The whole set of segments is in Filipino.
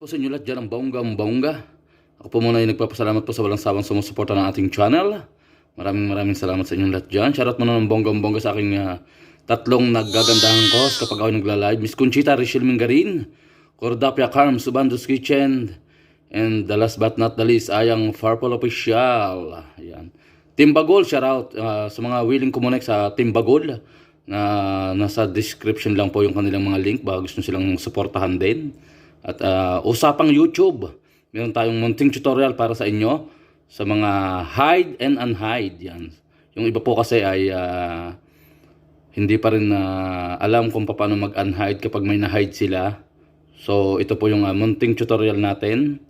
Po sa inyo lahat dyan ang bonggang-bongga. Ako po muna yung nagpapasalamat po sa walang sawang sumusuporta ng ating channel. Maraming salamat sa inyong lahat dyan. Shoutout muna ng bonggang-bongga sa aking tatlong naggagandahan ko kapag ako nagla-live. Miss Conchita Rachel Mingarin, Cordapia Carm, Subando's Kitchen, and the last but not the least, Ayang Farpol Official. Ayan. Team Bagol, shoutout sa mga willing kumonek sa Team Bagol. Na nasa description lang po yung kanilang mga link baka gusto silang suportahan din. At usapang YouTube, meron tayong munting tutorial para sa inyo sa mga hide and unhide. Yan. Yung iba po kasi ay hindi pa rin alam kung paano mag-unhide kapag may na-hide sila. So ito po yung munting tutorial natin.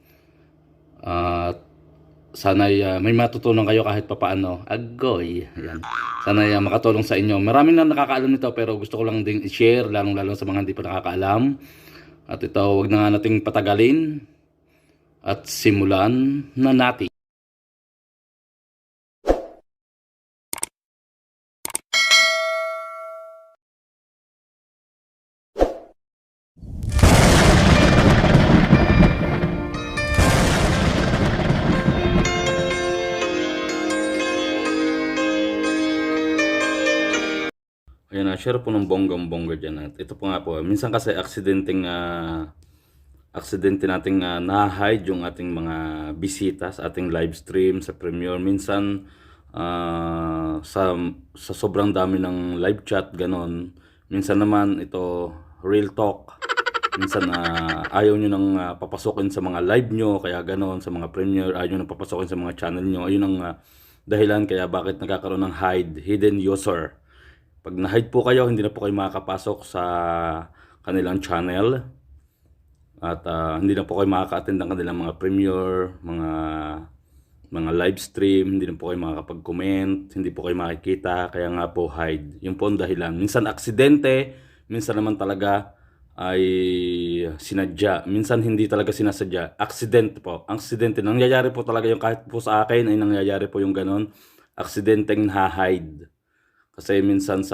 Sana'y may matutunan kayo kahit papaano. Agoy. Yan. Sana'y makatulong sa inyo. Maraming na nakakaalam nito pero gusto ko lang din i-share lalong-lalo sa mga hindi pa nakakaalam. At ito, wag na nga nating patagalin at simulan na natin. Ayan na, share po ng bonggang-bongga dyan. At ito po nga po, minsan kasi aksidente nating na-hide yung ating mga bisita sa ating live stream sa Premiere. Minsan sa sobrang dami ng live chat, ganon. Minsan naman ito real talk. Minsan ayaw nyo nang papasokin sa mga live nyo, kaya ganon, sa mga Premiere, ayaw nyo nang papasokin sa mga channel nyo. Ayun ang dahilan kaya bakit nagkakaroon ng hidden user. Pag na-hide po kayo, hindi na po kayo makakapasok sa kanilang channel. At hindi na po kayo makaka-attend ng kanilang mga premiere, mga live stream, hindi na po kayo makakapag-comment, hindi po kayo makikita, kaya nga po hide. Yun po ang dahilan. Minsan aksidente, minsan naman talaga ay sinadya. Minsan hindi talaga sinasadya. Accident po. Aksidente. Nangyayari po talaga yung kahit po sa akin ay nangyayari po yung ganon. Aksidenteng na-hide. Kasi minsan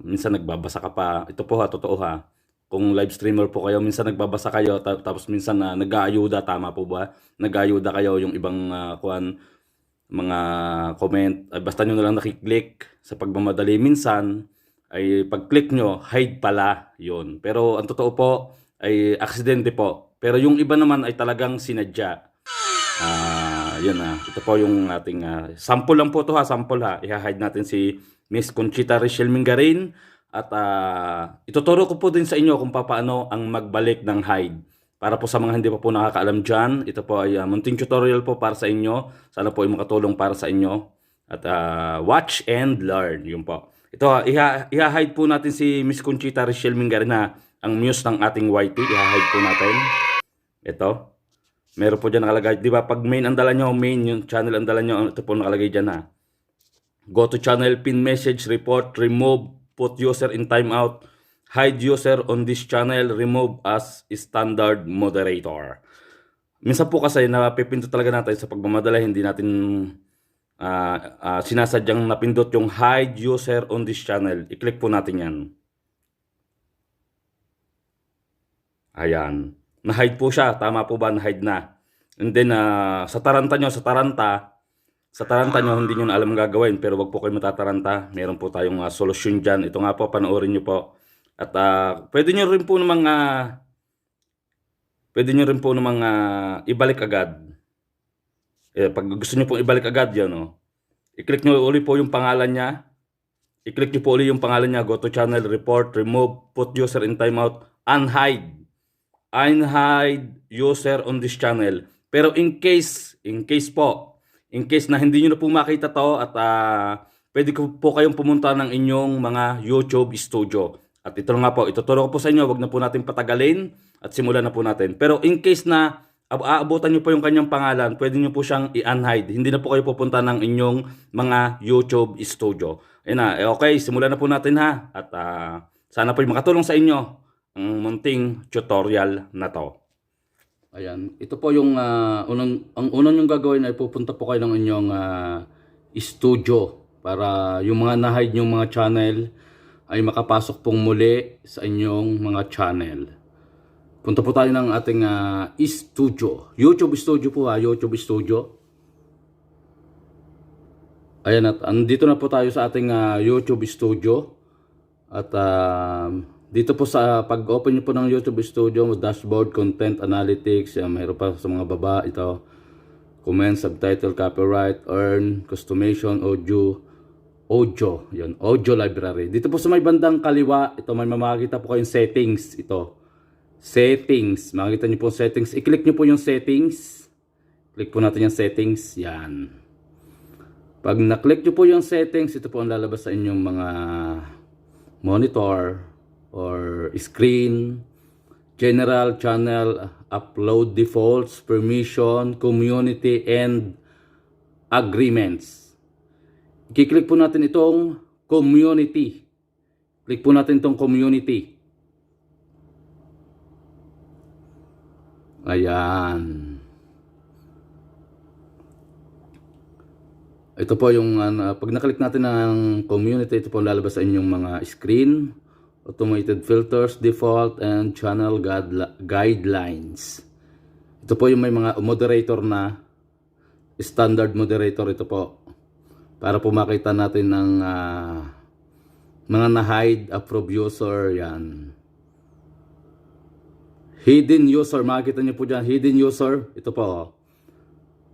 nagbabasa ka pa. Ito po totoo ha. Kung live streamer po kayo, minsan nagbabasa kayo tapos minsan nag-aayuda, tama po ba? Nag-aayuda kayo yung ibang mga comment. Basta nyo na lang nakiklik sa pagmamadali. Minsan ay pag-click nyo, hide pala yun. Pero ang totoo po ay aksidente po. Pero yung iba naman ay talagang sinadya. Yun ito po yung ating sample lang po to ha, sample ha. I-hide natin si Miss Conchita Rachel Mingarin at ituturo ko po din sa inyo kung paano ang magbalik ng hide. Para po sa mga hindi pa po nakakaalam dyan, ito po ay munting tutorial po para sa inyo. Sana po ay makatulong para sa inyo. At watch and learn, yun po. Ito, i-hide po natin si Miss Conchita Rachel Mingarin na ang muse ng ating YT. I-hide po natin. Ito. Meron po dyan nakalagay. Di ba? Pag main ang dala nyo, main yung channel ang dala nyo, ito po nakalagay dyan ha. Go to channel, pin message, report, remove, put user in timeout, hide user on this channel, remove as standard moderator. Minsan po kasi napipindot talaga natin sa pagmamadala, hindi natin sinasadyang napindot yung hide user on this channel. I-click po natin yan. Ayan. Na-hide po siya. Tama po ba? Na-hide na. And then, sa taranta nyo, hindi nyo na alam gagawin. Pero wag po kayo matataranta. Meron po tayong solusyon dyan. Ito nga po, panoorin nyo po. At pwede nyo rin po namang ibalik agad. Pag gusto nyo pong ibalik agad yan, i-click nyo uli po yung pangalan niya. I-click nyo po uli yung pangalan niya. Go to channel, report, remove, put user in timeout, unhide user on this channel. Pero in case na hindi nyo na po makita to at pwede po kayong pumunta ng inyong mga YouTube studio. At ito nga po, ituturo ko po sa inyo, wag na po natin patagalin at simulan na po natin. Pero in case na aabutan nyo po yung kanyang pangalan, pwede nyo po siyang i-unhide. Hindi na po kayo pupunta ng inyong mga YouTube studio. Ayun okay, simulan na po natin ha. At sana po makatulong sa inyo ang munting tutorial na to. Ayan, ito po yung ang unang yung gagawin ay pupunta po kayo ng inyong studio para yung mga na-hide yung mga channel ay makapasok pong muli sa inyong mga channel. Punta po tayo ng ating studio. YouTube studio po YouTube studio. Ayan, at andito na po tayo sa ating YouTube studio. At dito po sa pag-open nyo po ng YouTube studio, dashboard, content, analytics, mayroon pa sa mga baba ito. Comment, subtitle, copyright, earn, customization, audio, yun, audio library. Dito po sa may bandang kaliwa, ito may makikita po kayong settings, ito. Settings, makikita niyo po settings. I-click niyo po yung settings. Click po natin yung settings, yan. Pag na-click niyo po yung settings, ito po ang lalabas sa inyong mga monitor or screen. General, channel, upload defaults, permission, community, and agreements. I-click po natin itong community. Click po natin itong community. Ayan. Ito po yung pag naklik natin ng community, ito po lalabas sa inyong mga screen. Automated filters, default, and channel guidelines. Ito po yung may mga moderator na standard moderator ito po. Para po makita natin ng mga na-hide, approve user, yan. Hidden user, makikita niyo po dyan, hidden user, ito po.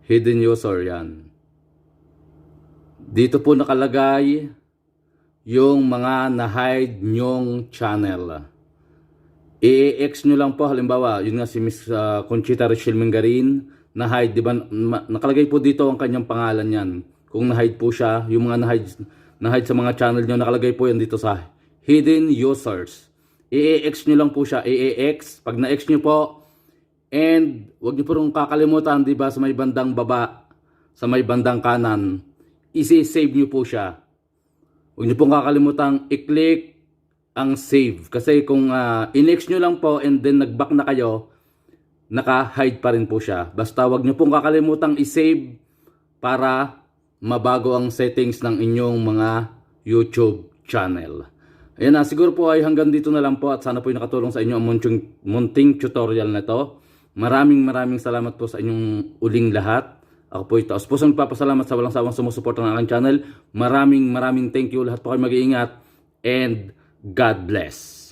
Hidden user, yan. Dito po nakalagay yung mga na-hide nyong channel. I-X nyo lang po, halimbawa, yun nga si Miss Conchita Rachel Mingarin, na-hide, di ba? Nakalagay po dito ang kanyang pangalan yan. Kung na-hide po siya, yung mga na-hide sa mga channel nyo, nakalagay po yan dito sa hidden users. I-X nyo lang po siya, I-X, pag na-X nyo po, and wag nyo po rin kakalimutan, di ba, sa may bandang baba, sa may bandang kanan, isi-save nyo po siya. Huwag niyo pong kakalimutan i-click ang save. Kasi kung in-X nyo lang po and then nag-back na kayo, naka-hide pa rin po siya. Basta huwag niyo pong kakalimutan i-save para mabago ang settings ng inyong mga YouTube channel. Ayan na, siguro po ay hanggang dito na lang po at sana po ay nakatulong sa inyo ang munting tutorial na ito. Maraming salamat po sa inyong uling lahat. Ako po ito. Po sa magpapasalamat sa walang sawang sumusuporta ng aking channel. Maraming thank you. Lahat po kayo mag-iingat. And God bless.